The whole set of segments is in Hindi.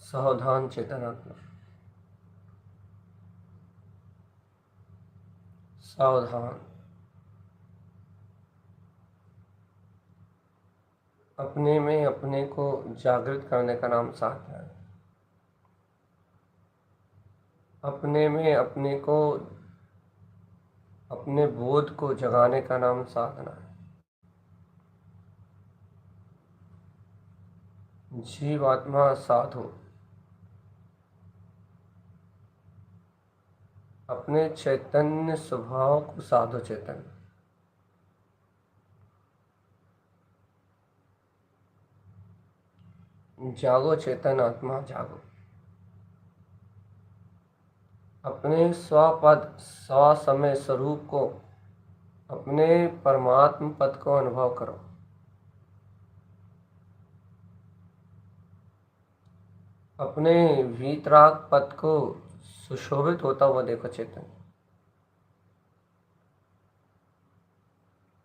सावधान चेतनात्मा, सावधान। अपने में अपने को जागृत करने का नाम साधना है। अपने में अपने को, अपने बोध को जगाने का नाम साधना है। जीवात्मा साधु अपने चैतन्य स्वभाव को साधु चेतन। जागो चेतन आत्मा जागो। अपने स्वपद स्वसमय स्वरूप को, अपने परमात्म पद को अनुभव करो। अपने वीतराग पद को सुशोभित होता हुआ देखो चेतन।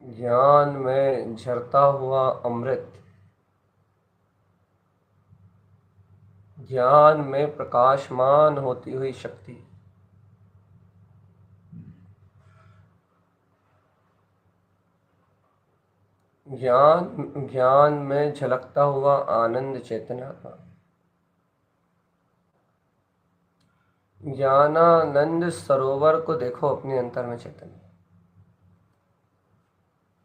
ज्ञान में झरता हुआ अमृत, ज्ञान में प्रकाशमान होती हुई शक्ति, ज्ञान में झलकता हुआ आनंद चेतनात्मा। ज्ञानानंद सरोवर को देखो अपने अंतर में चेतन।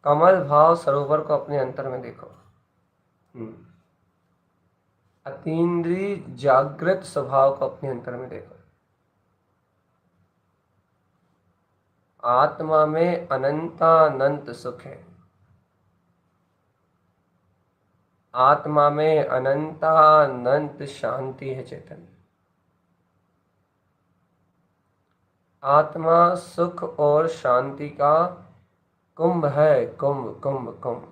कमल भाव सरोवर को अपने अंतर में देखो। अतीन्द्रिय जागृत स्वभाव को अपने अंतर में देखो। आत्मा में अनंतानंत सुख है। आत्मा में अनंतानंत शांति है चेतन। आत्मा सुख और शांति का कुंभ है, कुंभ कुंभ कुंभ।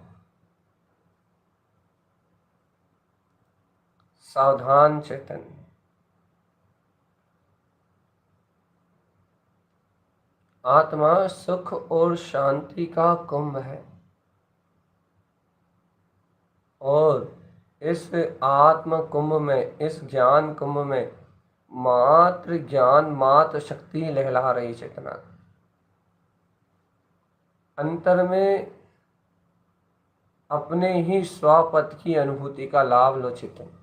सावधान चेतन। आत्मा सुख और शांति का कुंभ है, और इस आत्म कुंभ में, इस ज्ञान कुंभ में मात्र ज्ञान, मात्र शक्ति लहला रही चेतना। अंतर में अपने ही स्वपद की अनुभूति का लाभ लो चित्तन।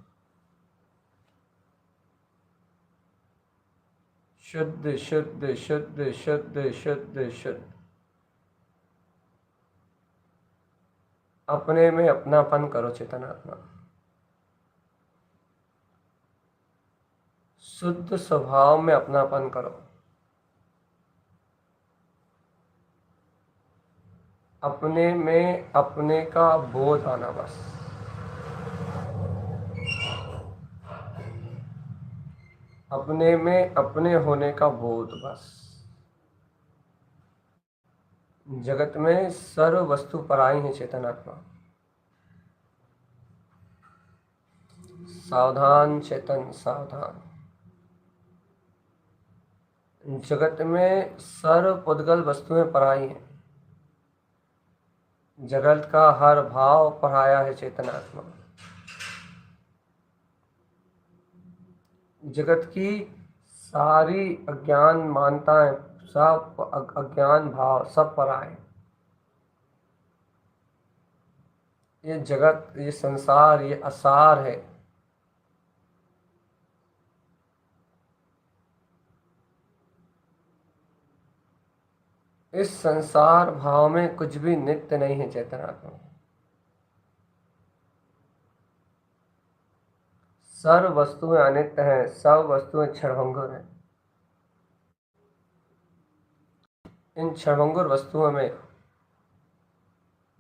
शुद्ध शुद्ध शुद्ध शुद्ध शुद्ध शुद्ध। अपने में अपनापन करो चेतनात्मा। शुद्ध स्वभाव में अपनापन करो। अपने में अपने का बोध आना बस। अपने में अपने होने का बोध बस। जगत में सर्व वस्तु पराई है चेतनात्मा। सावधान चेतन, सावधान। जगत में सर्व पुद्गल वस्तुएं पराई हैं। जगत का हर भाव पराया है चेतनात्मा। जगत की सारी अज्ञान मानताएं, सब अज्ञान भाव सब पराए। ये जगत, ये संसार, ये असार है। इस संसार भाव में कुछ भी नित्य नहीं है चेतनात्मा। सर्व वस्तुएं अनित्य हैं, सब वस्तुएं क्षणभंगुर हैं। इन क्षणभंगुर वस्तुओं में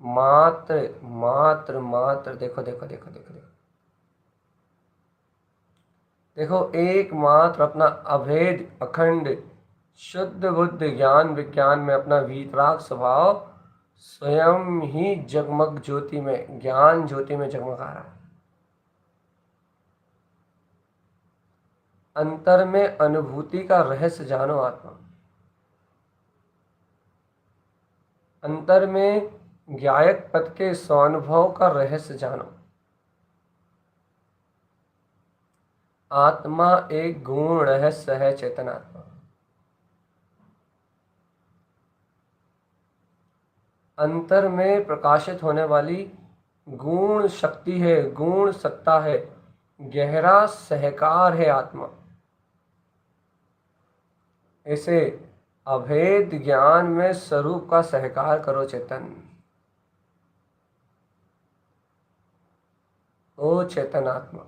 मात्र मात्र मात्र देखो देखो देखो देखो देखो देखो एकमात्र अपना अभेद अखंड शुद्ध बुद्ध ज्ञान विज्ञान में अपना वीतराग स्वभाव स्वयं ही जगमग ज्योति में, ज्ञान ज्योति में जगमगा रहा है। अंतर में अनुभूति का रहस्य जानो आत्मा। अंतर में ज्ञायक पद के स्वानुभव का रहस्य जानो। आत्मा एक गुण रहस्य है चेतनात्मा। अंतर में प्रकाशित होने वाली गुण शक्ति है, गुण सत्ता है, गहरा सहकार है आत्मा। इसे अभेद ज्ञान में स्वरूप का सहकार करो चेतन। ओ चेतनात्मा,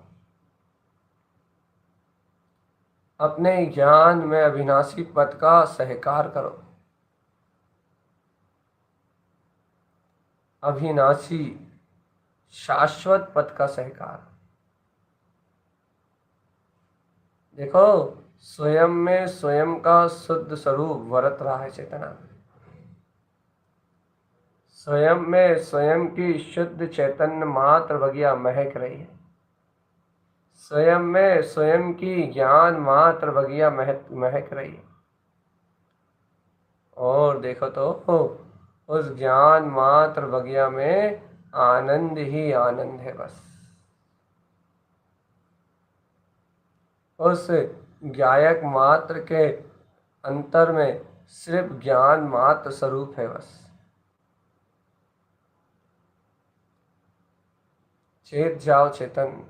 अपने ज्ञान में अविनाशी पद का सहकार करो। अविनाशी शाश्वत पद का सहकार। देखो, स्वयं में स्वयं का शुद्ध स्वरूप वरत रहा है चेतना। स्वयं में स्वयं की शुद्ध चैतन्य मात्र बगिया महक रही है। स्वयं में स्वयं की ज्ञान मात्र बगिया महक रही है। और देखो तो उस ज्ञान मात्र बगिया में आनंद ही आनंद है बस। उस ज्ञायक मात्र के अंतर में सिर्फ ज्ञान मात्र स्वरूप है बस। चेत जाओ चेतन।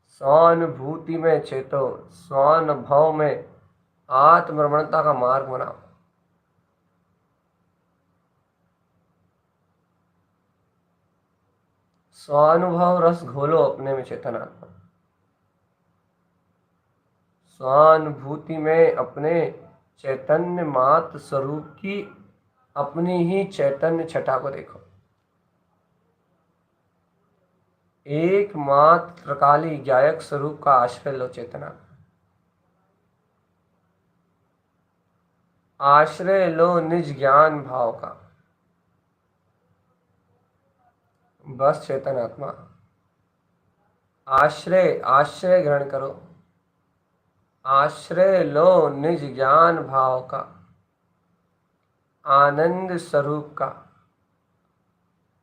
स्वानुभूति में चेतो, स्वानुभव में आत्मरमणता का मार्ग बनाओ। स्वानुभव रस घोलो अपने में चेतनात्मा। स्वानुभूति में अपने चैतन्य मात्र स्वरूप की अपनी ही चैतन्य छटा को देखो। एकमात्र काली ज्ञायक स्वरूप का आश्रय लो चेतना। आश्रय लो निज ज्ञान भाव का। बस चेतन आत्मा, आश्रय आश्रय ग्रहण करो, आश्रय लो निज ज्ञान भाव का, आनंद स्वरूप का,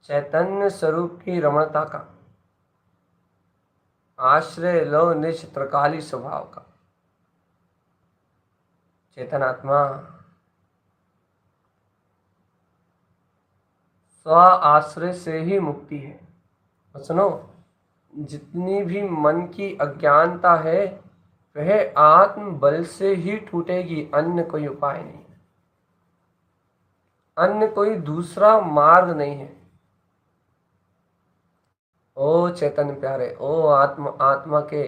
चैतन्य स्वरूप की रमणता का। आश्रय लो निज त्रिकाली स्वभाव का। चेतन आत्मा, स्व आश्रय से ही मुक्ति है। और सुनो, जितनी भी मन की अज्ञानता है वह आत्म बल से ही टूटेगी, अन्य कोई उपाय नहीं, अन्य कोई दूसरा मार्ग नहीं है। ओ चेतन प्यारे, ओ आत्मा के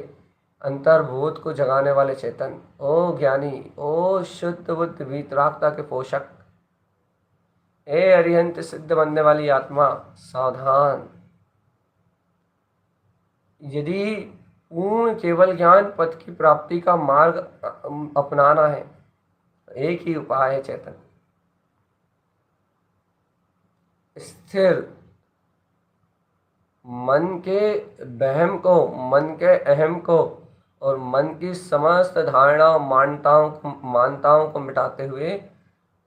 अंतर्भूत को जगाने वाले चेतन, ओ ज्ञानी, ओ शुद्ध बुद्ध वीतरागता के पोषक, ए अरिहंत सिद्ध बनने वाली आत्मा, सावधान। यदि पूर्ण केवल ज्ञान पद की प्राप्ति का मार्ग अपनाना है, एक ही उपाय है चेतन, स्थिर मन के बहम को, मन के अहम को और मन की समस्त धारणाओं मानताओं को मिटाते हुए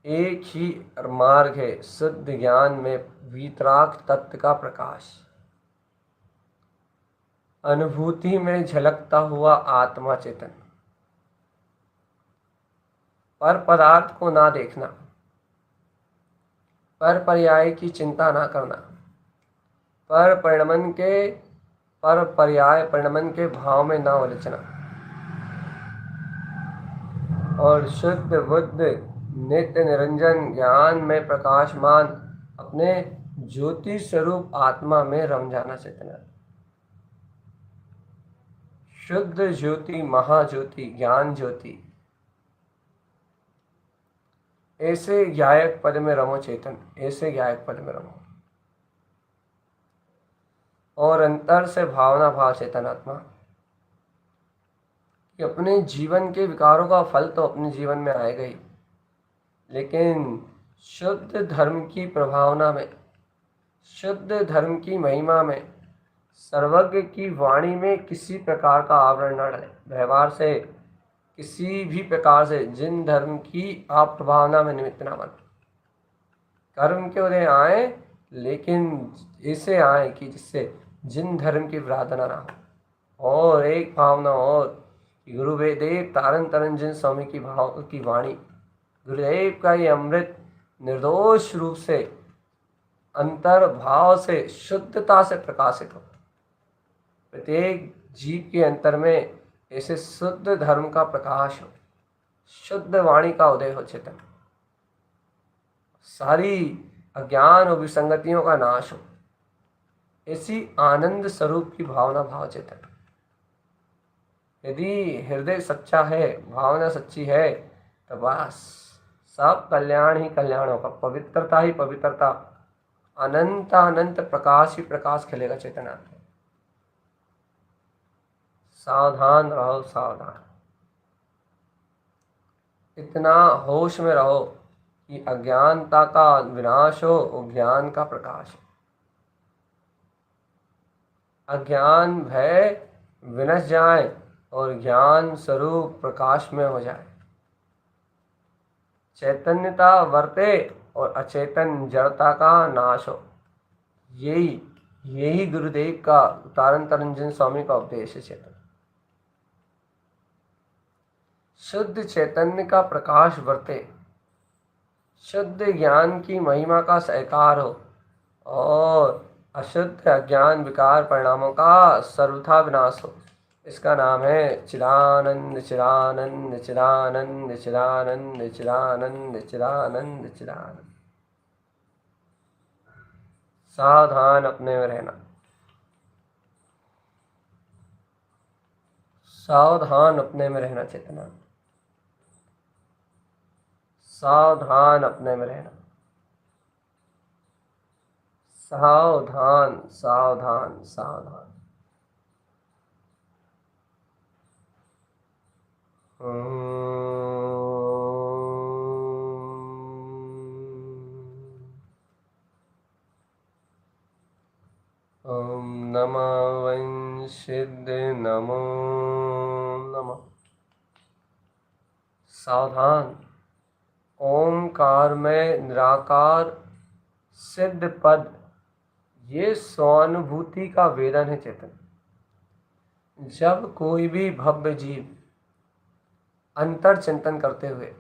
एक ही मार्ग है, शुद्ध ज्ञान में वीतराग तत्व का प्रकाश, अनुभूति में झलकता हुआ आत्मा चेतन। पर पदार्थ को ना देखना, पर पर्याय की चिंता ना करना, पर पर्याय परिणमन के भाव में ना उलझना, और शुद्ध बुद्ध नित्य निरंजन ज्ञान में प्रकाशमान अपने ज्योति स्वरूप आत्मा में रम जाना चेतना। शुद्ध ज्योति, महाज्योति, ज्ञान ज्योति, ऐसे ज्ञायक पद में रमो चेतन, ऐसे ज्ञायक पद में रमो, और अंतर से भावना भाव चेतन आत्मा कि अपने जीवन के विकारों का फल तो अपने जीवन में आएगा ही, लेकिन शुद्ध धर्म की प्रभावना में, शुद्ध धर्म की महिमा में, सर्वज्ञ की वाणी में किसी प्रकार का आवरण न डले। व्यवहार से किसी भी प्रकार से जिन धर्म की आप प्रभावना में निमित्त न बन। कर्म के उदय आए, लेकिन ऐसे आए कि जिससे जिन धर्म की विराधना ना हो। और एक भावना और, गुरुदेव तारन तरन जिन स्वामी की वाणी, गुरुदेव का ये अमृत निर्दोष रूप से अंतर भाव से शुद्धता से प्रकाशित हो। प्रत्येक जीव के अंतर में ऐसे शुद्ध धर्म का प्रकाश हो, शुद्ध वाणी का उदय हो चेतन, सारी अज्ञान और विसंगतियों का नाश हो, ऐसी आनंद स्वरूप की भावना भाव चेतन। यदि हृदय सच्चा है, भावना सच्ची है, तो बस सब कल्याण ही कल्याण होगा, पवित्रता ही पवित्रता, अनंत अनंत प्रकाश ही प्रकाश खिलेगा चेतना। सावधान रहो, सावधान, इतना होश में रहो कि अज्ञानता का विनाश हो और ज्ञान का प्रकाश हो, अज्ञान भय विनश जाए और ज्ञान स्वरूप प्रकाश में हो जाए, चैतन्यता वर्ते और अचेतन जड़ता का नाश हो। यही यही गुरुदेव का तारन तरंजन स्वामी का उपदेश है। चेतन शुद्ध चैतन्य का प्रकाश वर्ते, शुद्ध ज्ञान की महिमा का सहकार हो और अशुद्ध अज्ञान विकार परिणामों का सर्वथा विनाश हो। इसका नाम है चिदानंद चिदानंद चिदानंद चिदानंद चिदानंद चिदानंद चिदानंद। सावधान अपने में रहना, सावधान अपने में रहना चेतना, सावधान अपने में रहना, सावधान सावधान सावधान। ओम। 。 . 。 . 。 . 。 . 。 . 。 . 。 . 。 . 。 . 。 . 。 . 。 . 。 。 。 。 . 。 。 。 。 。 。 . 。 。 。 . 。 。 . 。 。 . 。 。 . 。 。 . 。 . 。 . 。 . नमः वंशिद नमो नमः। सावधान, ओंकार में निराकार सिद्ध पद, ये स्वानुभूति का वेदन है चेतन। जब कोई भी भव्य जीव अंतर चिंतन करते हुए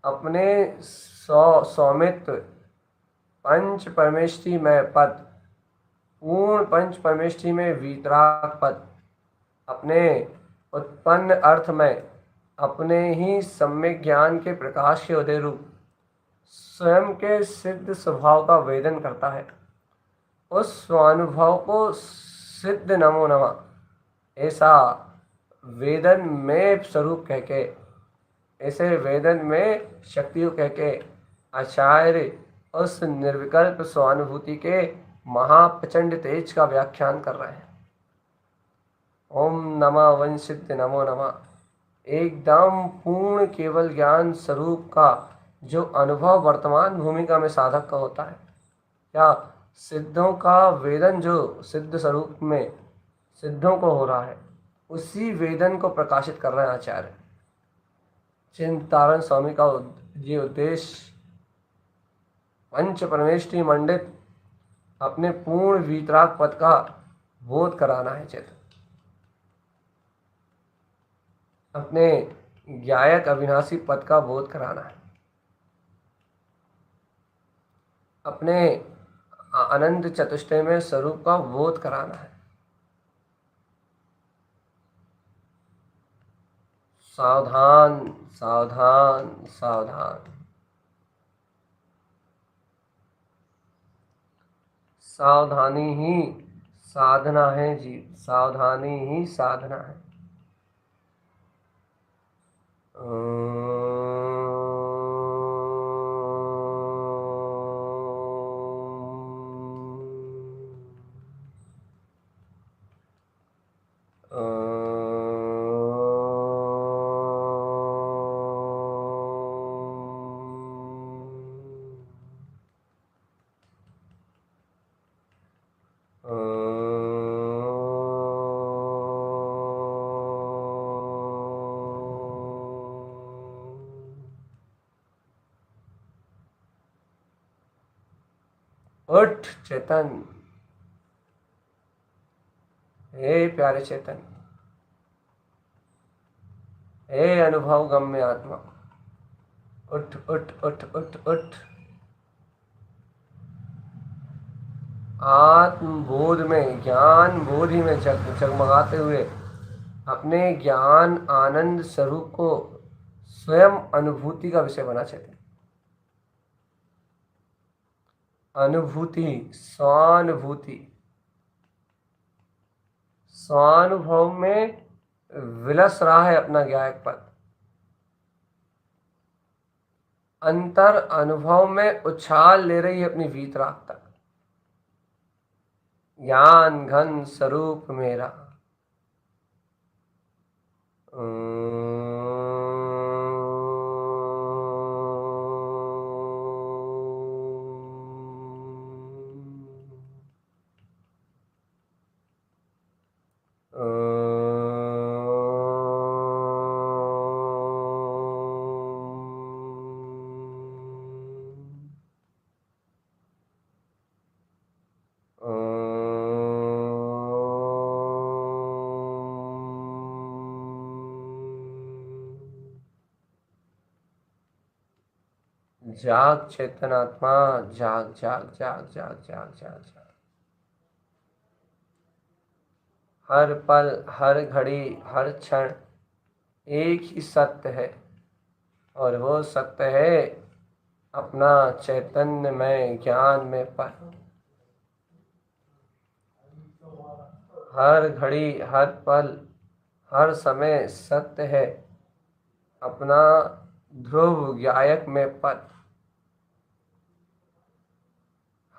अपने सौमित्र पंच परमेष्टि में पद, पूर्ण पंच परमेष्टि में वीतराग पद, अपने उत्पन्न अर्थ में अपने ही सम्यक ज्ञान के प्रकाश के उदय रूप स्वयं के सिद्ध स्वभाव का वेदन करता है, उस स्वानुभव को सिद्ध नमो नमः ऐसा वेदन में स्वरूप कहके, ऐसे वेदन में शक्तियों कहके आचार्य उस निर्विकल्प स्वानुभूति के महाप्रचंड तेज का व्याख्यान कर रहे हैं। ओम नमः वंशित नमो नमः, एकदम पूर्ण केवल ज्ञान स्वरूप का जो अनुभव वर्तमान भूमिका में साधक का होता है, या सिद्धों का वेदन जो सिद्ध स्वरूप में सिद्धों को हो रहा है, उसी वेदन को प्रकाशित कर रहे हैं आचार्य। चिंतारण स्वामी का ये उद्देश्य पंच परमेष्टि मंडित अपने पूर्ण वीतराग पद का बोध कराना है चेतन, अपने ज्ञायक अविनाशी पद का बोध कराना है, अपने अनंत चतुष्टय में स्वरूप का बोध कराना है। सावधान सावधान सावधान, सावधानी ही साधना है जी, सावधानी ही साधना है। उठ चेतन, हे प्यारे चेतन, हे अनुभव गम्य आत्मा, उठ उठ उठ उठ उठ। आत्मबोध में, ज्ञान बोधि में जगमगाते हुए अपने ज्ञान आनंद स्वरूप को स्वयं अनुभूति का विषय बना चेतन। अनुभूति, स्वानुभूति, स्वानुभव में विलस रहा है अपना ज्ञायक पद, अंतर अनुभव में उछाल ले रही है अपनी वीतरागता। ज्ञान घन स्वरूप मेरा, जाग चेतन आत्मा, जाग जाग जाग जाग जाग जाग जाग। हर पल, हर घड़ी, हर क्षण एक ही सत्य है, और वो सत्य है अपना चैतन्य में, ज्ञान में पर। हर घड़ी, हर पल, हर समय सत्य है अपना ध्रुव ज्ञायक में पद।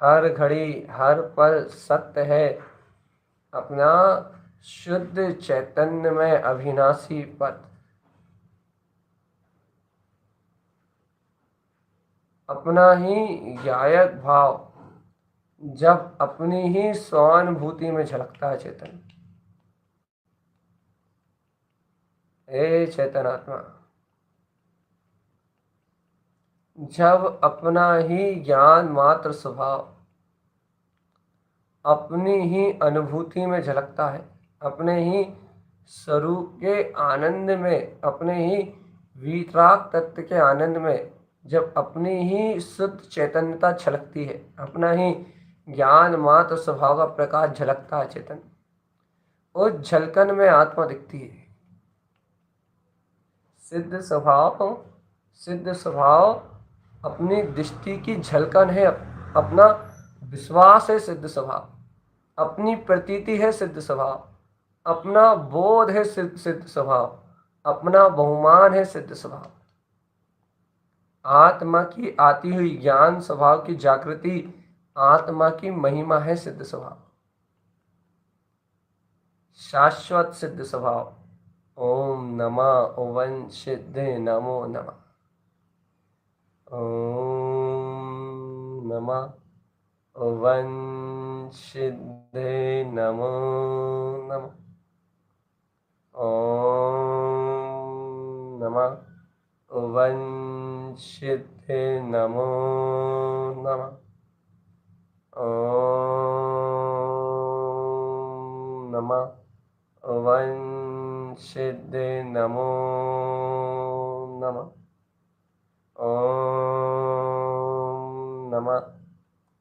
हर घड़ी, हर पल सत्य है अपना शुद्ध चैतन्य में अविनाशी पद। अपना ही ज्ञायक भाव जब अपनी ही स्वानुभूति में झलकता है चेतन। हे चेतन आत्मा, जब अपना ही ज्ञान मात्र स्वभाव अपनी ही अनुभूति में झलकता है, अपने ही स्वरूप के आनंद में, अपने ही वीतराग तत्व के आनंद में, जब अपनी ही शुद्ध चैतन्यता झलकती है, अपना ही ज्ञान मात्र स्वभाव का प्रकाश झलकता है चेतन, उस झलकन में आत्मा दिखती है। सिद्ध स्वभाव अपनी दृष्टि की झलकन है, अपना विश्वास है सिद्ध स्वभाव, अपनी प्रतीति है सिद्ध स्वभाव, अपना बोध है सिद्ध स्वभाव, अपना बहुमान है सिद्ध स्वभाव। आत्मा की आती हुई ज्ञान स्वभाव की जागृति आत्मा की महिमा है सिद्ध स्वभाव, शाश्वत सिद्ध स्वभाव। ओम नमः ओवं सिद्धे नमो नमः। ओम नमः ओवं सिद्धे नमो नमः। ओम नमः ओवं सिद्धे नमो नमः। ओम नमः ओवं सिद्धे नमो नमः। ओम नमः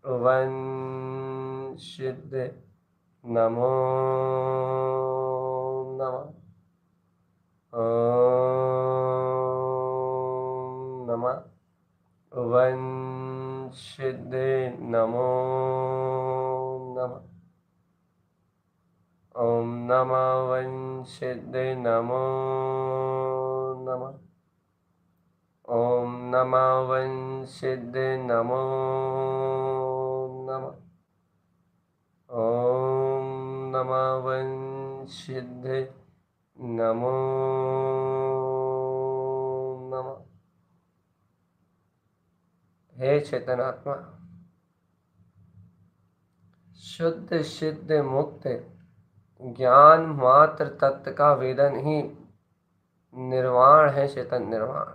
ओवं सिद्धे नमो नमः। ओम नमः ओवं सिद्धे नमो नमः। ओम नमः ओवं सिद्धे नमो नमः। ओम नमः ओवं सिद्धे नमो नमः। ओम नमः ओवं सिद्धे नमो नमः। हे चेतन आत्मा, शुद्ध सिद्ध मुक्त ज्ञान मात्र तत्व का वेदन ही निर्वाण है चेतन निर्वाण।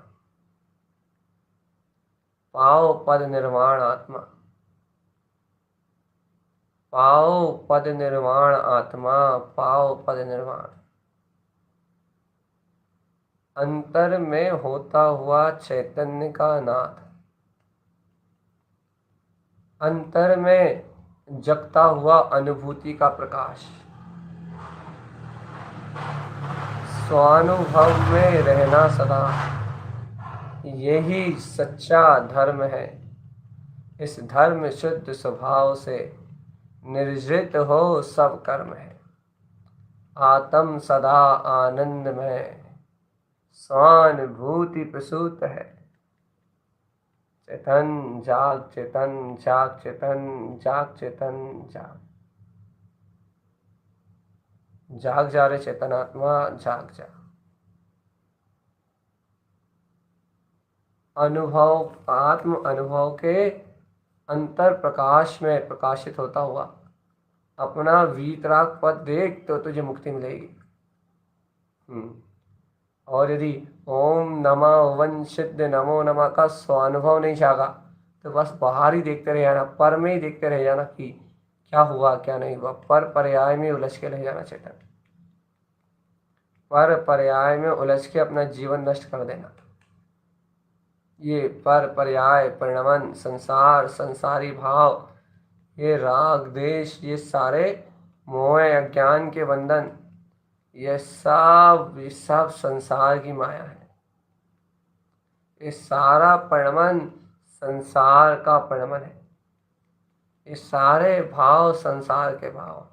पाओ पद निर्वाण आत्मा, पाओ पद निर्वाण आत्मा, पाओ पद निर्वाण। अंतर में होता हुआ चैतन्य का नाद, अंतर में जगता हुआ अनुभूति का प्रकाश, स्वानुभव में रहना सदा, यही सच्चा धर्म है। इस धर्म शुद्ध स्वभाव से निर्जित हो सब कर्म है। आत्म सदा आनंद में स्वानुभूति प्रसूत है। चेतन जाग, चेतन जाग, चेतन जाग, चेतन जाग। जाग जा रे चेतन आत्मा, जाग जा। अनुभव, आत्म अनुभव के अंतर प्रकाश में प्रकाशित होता हुआ अपना वीतराग पद देख तो तुझे मुक्ति मिलेगी। और यदि ओम नमः ओवं सिद्ध नमो नमः का स्वानुभव नहीं जागा तो बस बाहर ही देखते रह जाना, पर में ही देखते रह जाना कि क्या हुआ क्या नहीं हुआ, पर पर्याय में उलझ के रह जाना चेतन, पर पर्याय में उलझ के अपना जीवन नष्ट कर देना। ये पर पर्याय परिणमन, संसार, संसारी भाव, ये राग देश, ये सारे मोह अज्ञान के बंधन, ये सब संसार की माया है। ये सारा परिणमन संसार का परिणमन है। ये सारे भाव संसार के भाव।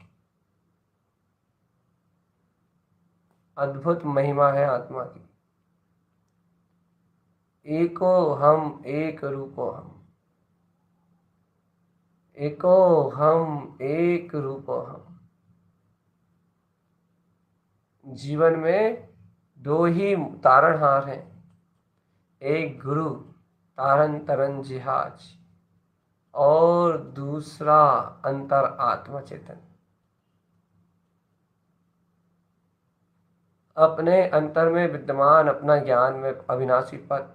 अद्भुत महिमा है आत्मा की। एको हम एक रूपो हम, एको हम एक रूपो हम। जीवन में दो ही तारणहार हैं, एक गुरु तारण तरन जिहाज, और दूसरा अंतर आत्मा चेतन। अपने अंतर में विद्यमान अपना ज्ञान में अविनाशी पद,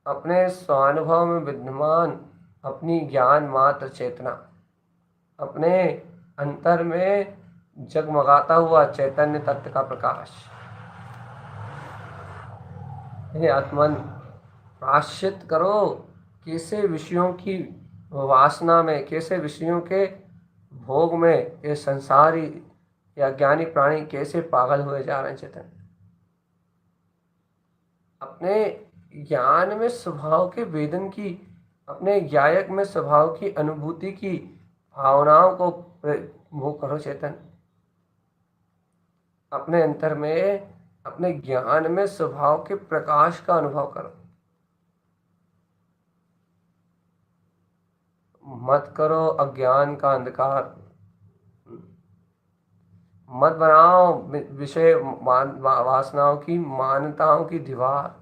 अपने स्वानुभव में विद्यमान अपनी ज्ञान मात्र चेतना, अपने अंतर में जगमगाता हुआ चैतन्य तत्व का प्रकाश। हे आत्मन, प्रायश्चित करो, कैसे विषयों की वासना में, कैसे विषयों के भोग में ये संसारी या ज्ञानी प्राणी कैसे पागल हुए जा रहे हैं। चेतन अपने ज्ञान में स्वभाव के वेदन की, अपने ज्ञायक में स्वभाव की अनुभूति की भावनाओं को वो करो। चेतन अपने अंतर में अपने ज्ञान में स्वभाव के प्रकाश का अनुभव करो। मत करो अज्ञान का अंधकार, मत बनाओ विषय वासनाओं की मान्यताओं की दीवार,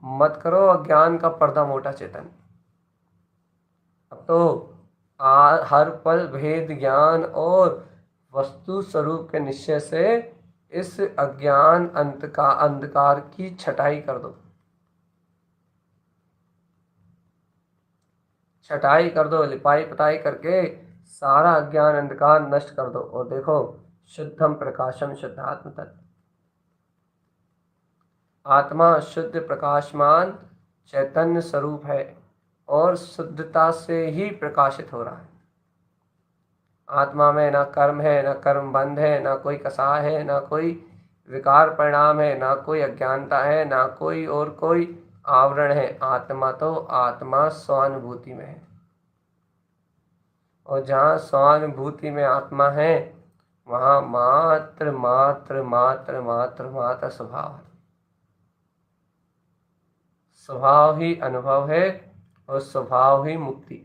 मत करो अज्ञान का पर्दा मोटा। चेतन अब तो हर पल भेद ज्ञान और वस्तु स्वरूप के निश्चय से इस अज्ञान अंधकार की छटाई कर दो, छटाई कर दो, लिपाई पताई करके सारा अज्ञान अंधकार नष्ट कर दो। और देखो, शुद्धम प्रकाशम शुद्धात्म तत्व, आत्मा शुद्ध प्रकाशमान चैतन्य स्वरूप है और शुद्धता से ही प्रकाशित हो रहा है। आत्मा में ना कर्म है, ना कर्म बंध है, ना कोई कसाय है, ना कोई विकार परिणाम है, ना कोई अज्ञानता है, ना कोई और कोई आवरण है। आत्मा तो आत्मा स्वानुभूति में है, और जहाँ स्वानुभूति में आत्मा है वहाँ मात्र मात्र मात्र मात्र मात्र स्वभाव है। स्वभाव ही अनुभव है और स्वभाव ही मुक्ति।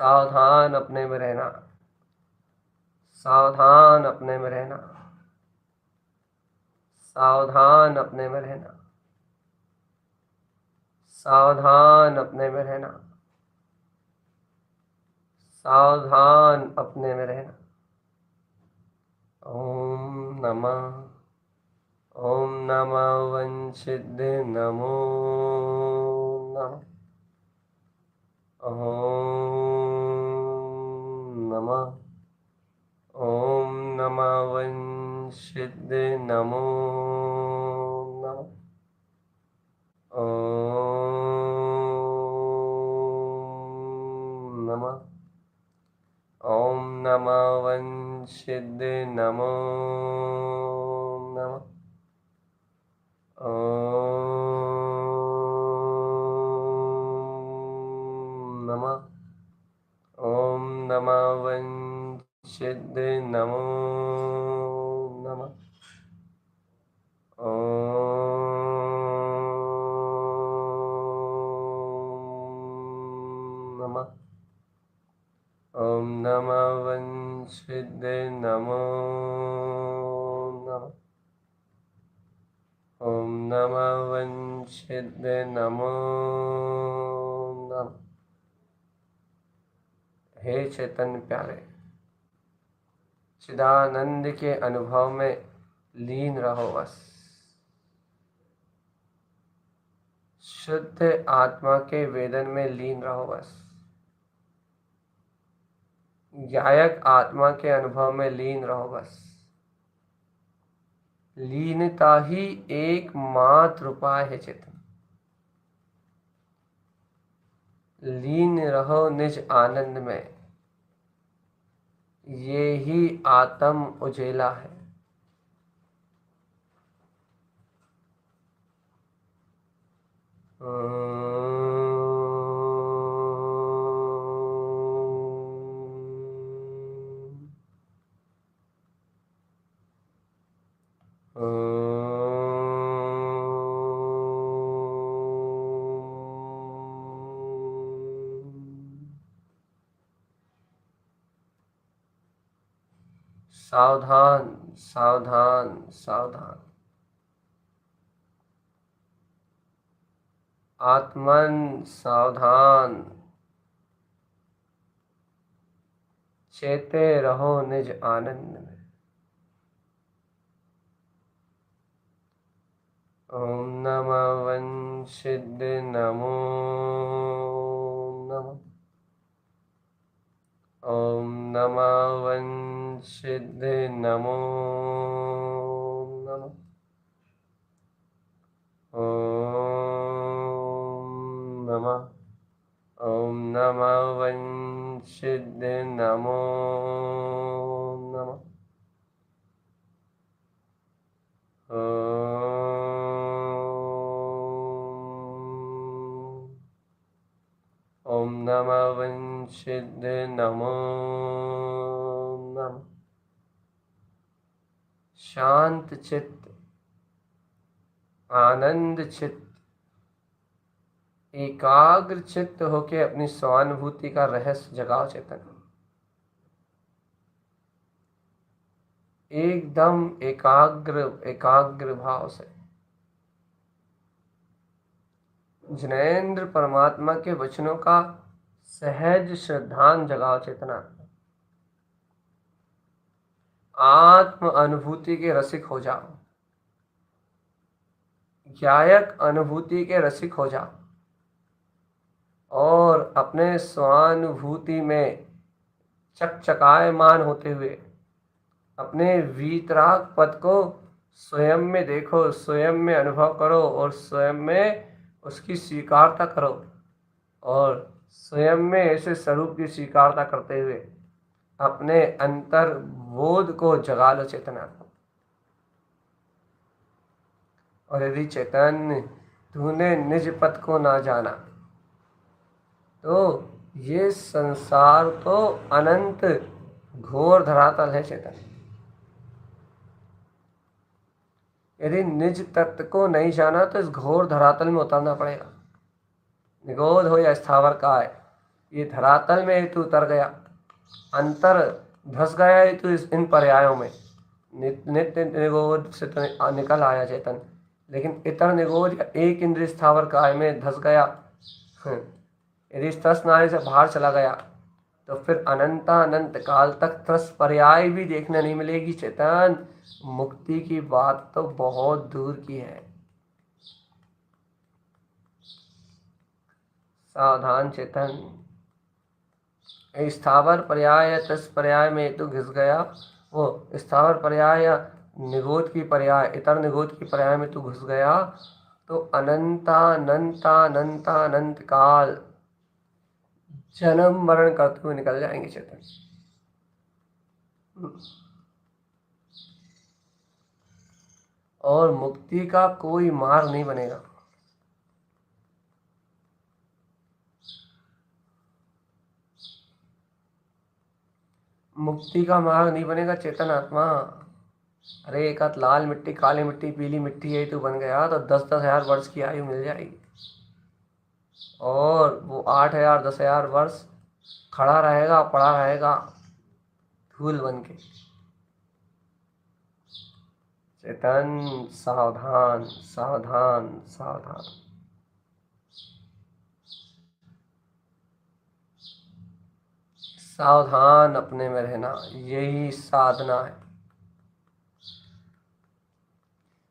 सावधान अपने में रहना, सावधान अपने में रहना, सावधान अपने में रहना, सावधान अपने में रहना, सावधान अपने में रहना। ओम नमः, ओम नमः वंशिद नमो नमः, ओम नमः, ओम नमः वंशिद नमो नमः, ओम नमः, ओम नमः वंशिद नमो नमः, ओम नमः, ओम नमः वंशिद नमो नमः, ओम नमः, ओम नमः वंशिद नमो नमः, ओम नमः वंशिद नमो नमः। हे चैतन्य प्यारे, चिदानंद के अनुभव में लीन रहो बस। शुद्ध आत्मा के वेदन में लीन रहो बस। गायक आत्मा के अनुभव में लीन रहो बस। लीनता ही एकमात्र उपाय है। चेतन लीन रहो निज आनंद में, ये ही आत्म उजेला है। सावधान सावधान सावधान। आत्मन सावधान, चेते रहो निज आनंद में। ओम नमः वंशिद नमो नमः। ओम नमः वंशिद नमो नमः। ओम नमः। ओम नमः वंशिद नमो नमः। ओम नमः वंशिद नमो नमः। शांत चित्त, आनंद चित्त, एकाग्र चित्त होके अपनी स्वानुभूति का रहस्य जगाओ चेतन। एकदम एकाग्र एकाग्र भाव से जिनेंद्र परमात्मा के वचनों का सहज श्रद्धान जगाओ चेतना। आत्म अनुभूति के रसिक हो जाओ, ज्ञायक अनुभूति के रसिक हो जाओ और अपने स्वानुभूति में चकचकायमान होते हुए अपने वीतराग पद को स्वयं में देखो, स्वयं में अनुभव करो और स्वयं में उसकी स्वीकारता करो और स्वयं में ऐसे स्वरूप की स्वीकारता करते हुए अपने अंतर बोध को जगा लो चेतना। और यदि चैतन्य तूने निज पद को ना जाना तो ये संसार तो अनंत घोर धरातल है चेतन। यदि निज तत्व को नहीं जाना तो इस घोर धरातल में उतरना पड़ेगा। निगोध हो या स्थावर का है, ये धरातल में तू उतर गया, अंतर धस गया है तू इन पर्यायों में। नित्य निगोध से तो निकल आया चेतन, लेकिन इतर निगोध या एक इंद्रिय स्थावर काय में धस गया। यदि त्रस नारी से बाहर चला गया तो फिर अनंत काल तक त्रस पर्याय भी देखने नहीं मिलेगी चेतन। मुक्ति की बात तो बहुत दूर की है। सावधान चेतन, स्थावर पर्याय या त्रस पर्याय में तू घिस गया, वो स्थावर पर्याय या निगोध की पर्याय, इतर निगोध की पर्याय में तू घुस गया तो अनंत काल जन्म मरण करते हुए निकल जाएंगे चेतन। और मुक्ति का कोई मार्ग नहीं बनेगा। मुक्ति का मार्ग नहीं बनेगा चेतन आत्मा। अरे एक हाथ लाल मिट्टी, काली मिट्टी, पीली मिट्टी है, तू बन गया तो 10-10 हजार वर्ष की आयु मिल जाएगी और वो 8,000 10,000 वर्ष खड़ा रहेगा, पड़ा रहेगा धूल बन के। चेतन सावधान सावधान सावधान। सावधान अपने में रहना, यही साधना है।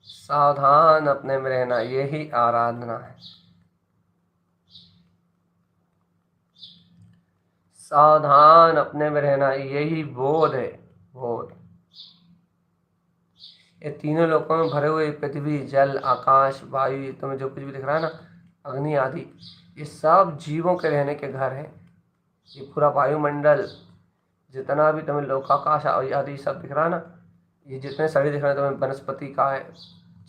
सावधान अपने में रहना, यही आराधना है। सावधान अपने में रहना, यही बोध है। बोध ये तीनों लोकों में भरे हुए पृथ्वी, जल, आकाश, वायु, तुम्हें जो कुछ भी दिख रहा है ना, अग्नि आदि, ये सब जीवों के रहने के घर हैं। ये पूरा वायुमंडल, जितना भी तुम्हें लोकाकाश आदि सब दिख रहा है ना, ये जितने शरीर दिख रहे हैं तुम्हें वनस्पति का है।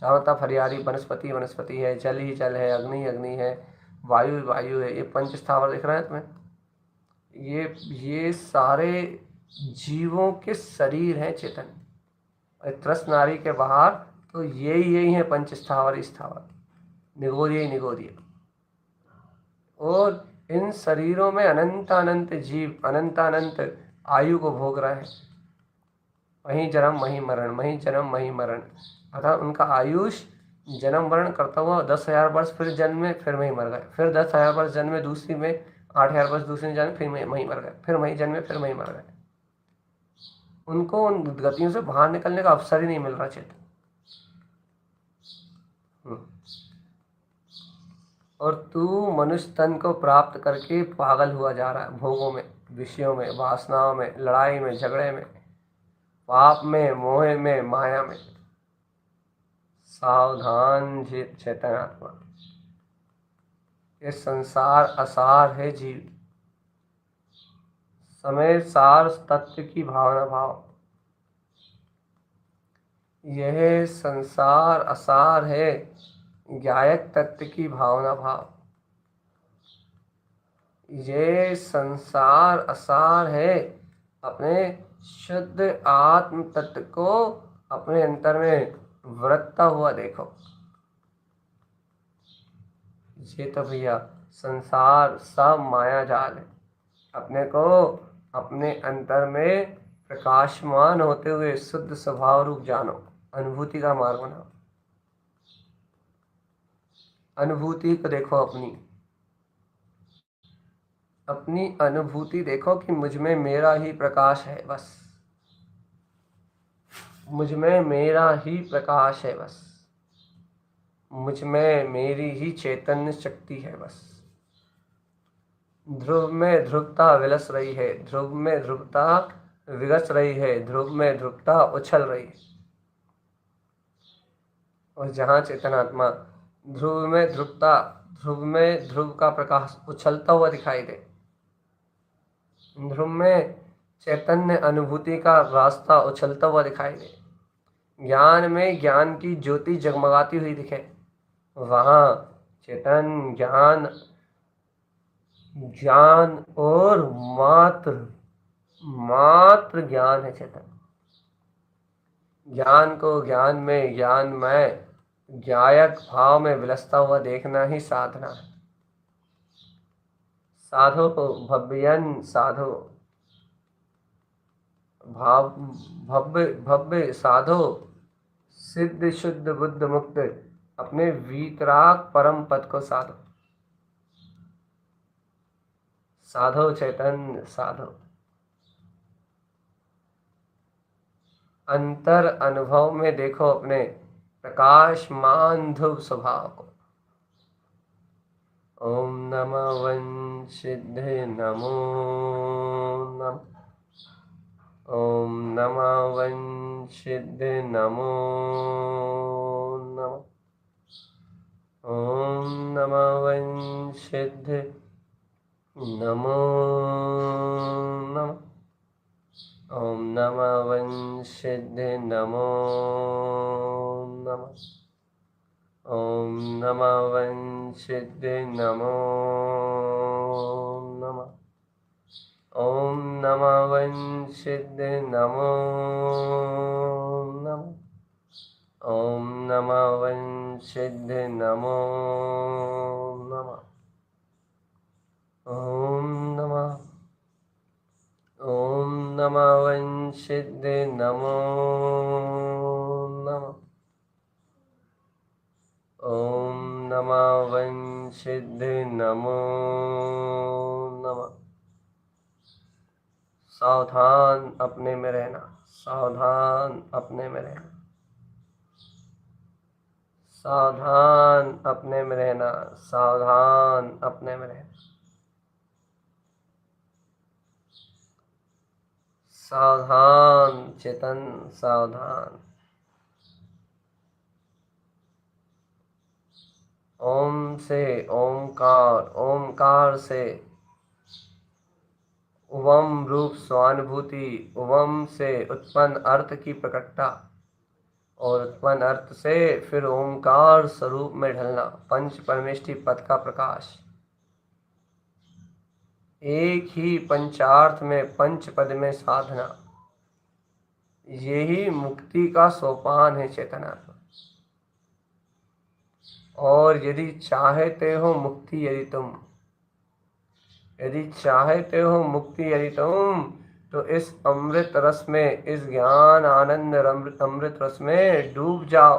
चारों तरफ हरियाली, वनस्पति वनस्पति है, जल ही जल है, अग्नि अग्नि है, वायु वायु है। ये पंच स्थावर दिख रहे हैं तुम्हें, ये सारे जीवों के शरीर हैं चेतन। त्रस नारी के बाहर तो यही है पंच स्थावर स्थावर, निगोदीय निगोदीय। और इन शरीरों में अनंत जीव अनंत आयु को भोग रहे हैं। वहीं जन्म वहीं मरण, वहीं जन्म वहीं मरण, अर्थात उनका आयुष जन्म वर्ण करता हुआ 10,000 वर्ष फिर जन्मे, फिर वहीं मर गए, फिर 10,000 वर्ष जन्मे दूसरी में, 8,000 वर्ष दूसरी में जन्मे, फिर वहीं मर गए, फिर वहीं जन्मे, फिर वहीं मर गए। उनको उन गतियों से बाहर निकलने का अवसर ही नहीं मिल रहा चेतन। और तू मनुष्य तन को प्राप्त करके पागल हुआ जा रहा है, भोगों में, विषयों में, वासनाओं में, लड़ाई में, झगड़े में, पाप में, मोह में, माया में। सावधान चेतन आत्मा, ये संसार असार है जीव, समय सार तत्व की भावना भाव। यह संसार असार है ज्ञायक तत्व की भावना भाव। ये संसार असार है अपने शुद्ध आत्म तत्व को अपने अंतर में वृत्ता हुआ देखो। ये तो भैया संसार सब माया जाल है। अपने को अपने अंतर में प्रकाशमान होते हुए शुद्ध स्वभाव रूप जानो, अनुभूति का मार्ग बनाओ। अनुभूति को देखो, अपनी अनुभूति देखो कि मुझ में मेरा ही प्रकाश है बस, मुझ में मेरा ही प्रकाश है बस, मुझ में मेरी ही चैतन्य शक्ति है बस। ध्रुव में ध्रुवता विलस रही है, ध्रुव में ध्रुवता विगस रही है, ध्रुव में ध्रुवता उछल रही है। और जहाँ चेतनात्मा ध्रुव में ध्रुवता, ध्रुव में ध्रुव का प्रकाश उछलता हुआ दिखाई दे, ध्रुव में चैतन्य अनुभूति का रास्ता उछलता हुआ दिखाई दे, ज्ञान में ज्ञान की ज्योति जगमगाती हुई दिखे, वहाँ चेतन ज्ञान, ज्ञान और मात्र मात्र ज्ञान है चेतन। ज्ञान को ज्ञान में, ज्ञान में ज्ञायक भाव में विलसता हुआ देखना ही साधना है। साधो भव्यन साधो, भाव भव्य भव्य साधो, सिद्ध शुद्ध बुद्ध मुक्त, अपने वीतराग परम पद को साधो। साधो चैतन्य साधो, अंतर अनुभव में देखो अपने प्रकाशमान ध्रुव स्वभाव को। ओम नमः वंशिद्धे नमो नमः, ओम नमः वंशिद्धे नमो नमः, ओम नमः वंशिद्धे नमो नमः, ओम नमः वंशिद्धे नमो नमः, ओम नमः वंशिद्धे नमो नमः, ओम नमः वंशिद्धे नमो नमः, ओम नमः वंशिद्धे नमो नमः, ओम नमः वंशिद्धे नमो नमः, ओम नमः वंशिद्धे नमो नमः। सावधान अपने में रहना, सावधान अपने में रहना, सावधान अपने में रहना, सावधान अपने में रहना, सावधान चेतन सावधान। ओम से ओमकार, ओमकार से उवम रूप स्वानुभूति, उवम से उत्पन्न अर्थ की प्रकटता, और उत्पन्न अर्थ से फिर ओमकार स्वरूप में ढलना, पंच परमेष्टि पद का प्रकाश। एक ही पंचार्थ में पंच पद में साधना, यही मुक्ति का सोपान है चेतनात्मा। और यदि चाहते हो मुक्ति, यदि तुम यदि चाहते हो मुक्ति यदि तुम, तो इस अमृत रस में, इस ज्ञान आनंद अमृत रस में डूब जाओ